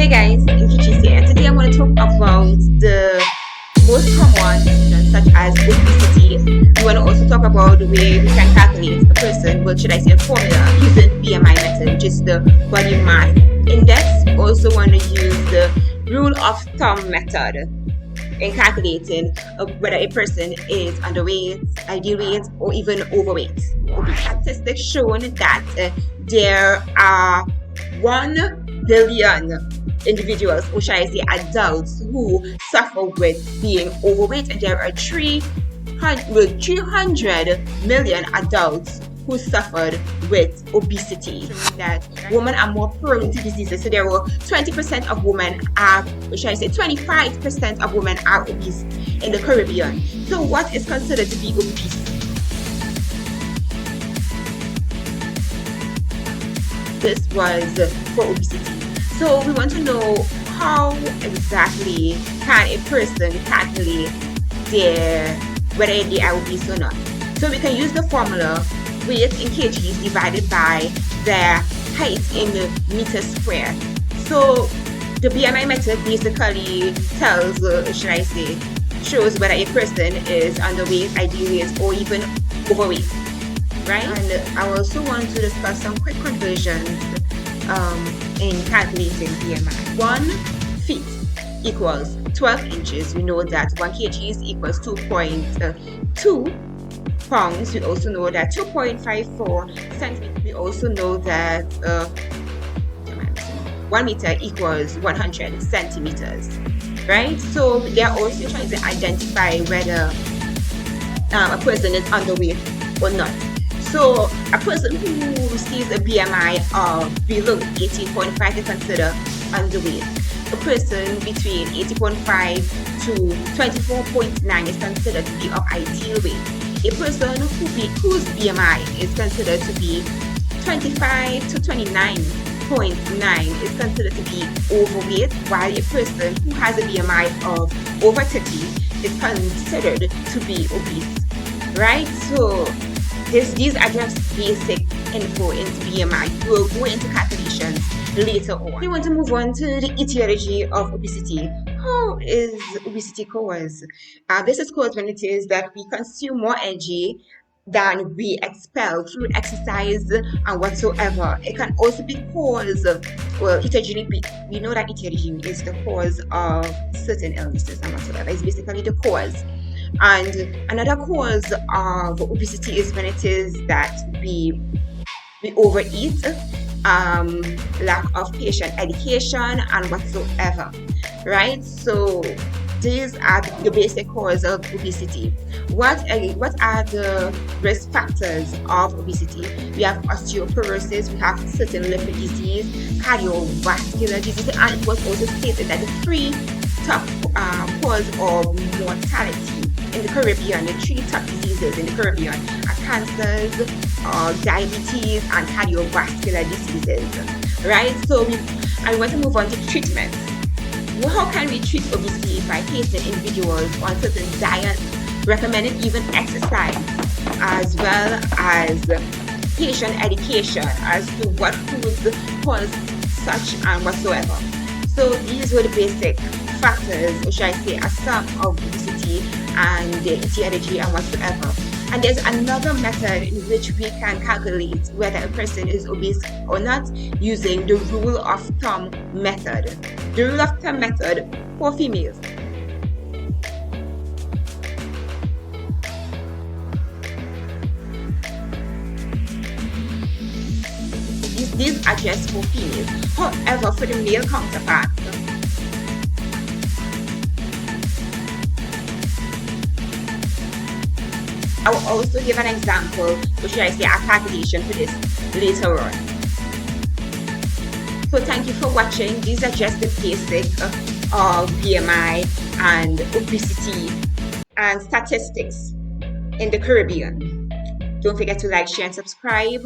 Hey guys, Nkichi here. Today I'm going to talk about the most common symptoms such as obesity. We want to also talk about the way we can calculate a person, well, should I say a formula, using BMI method, which is the body mass index. Also want to use the rule of thumb method in calculating whether a person is underweight, ideal weight, or even overweight. Statistics showing that there are 1 billion individuals, or shall I say adults, who suffer with being overweight, and there are 300 million adults who suffered with obesity. That women are more prone to diseases. So there were 20% of women are, or shall I say 25% of women are obese in the Caribbean. So what is considered to be obese? This was for obesity. So we want to know how exactly can a person calculate whether they are obese or not. So we can use the formula weight in kgs divided by their height in meters square. So the BMI method basically tells, shows whether a person is underweight, ideal weight, or even overweight, right? And I also want to discuss some quick conversions in calculating BMI. 1 feet equals 12 inches. We know that 1 kg equals 2.2 pounds. We also know that 2.54 centimeters. We also know that 1 meter equals 100 centimeters, right? So they are also trying to identify whether a person is underweight or not. So a person who receives a BMI of below 18.5 is considered underweight. A person between 18.5 to 24.9 is considered to be of ideal weight. A person whose BMI is considered to be 25 to 29.9 is considered to be overweight, while a person who has a BMI of over 30 is considered to be obese, right? So these are just basic info into BMI. We'll go into calculations later on. We want to move on to the etiology of obesity. How is obesity caused? This is caused when it is that we consume more energy than we expel through exercise and whatsoever. It can also be caused, etiology, we know that etiology is the cause of certain illnesses and whatsoever. It's basically the cause. And another cause of obesity is when it is that we overeat, lack of patient education and whatsoever, right? So these are the basic causes of obesity. What are the risk factors of obesity? We have osteoporosis, we have certain lipid disease, cardiovascular disease, and it was also stated that the 3 top cause of mortality in the Caribbean, the 3 top diseases in the Caribbean are cancers, diabetes, and cardiovascular diseases, right? So I want to move on to treatment. How can we treat obesity? By placing individuals on certain diets, recommending even exercise, as well as patient education as to what foods cause such and whatsoever. So these were the basic factors, or should I say, a sum of obesity and the etiology and whatsoever. And there's another method in which we can calculate whether a person is obese or not using the rule of thumb method. The rule of thumb method for females. These are just for females. However, for the male counterpart, I will also give an example, or should I say a calculation for this later on. So thank you for watching. These are just the basic of BMI and obesity and statistics in the Caribbean. Don't forget to like, share, and subscribe.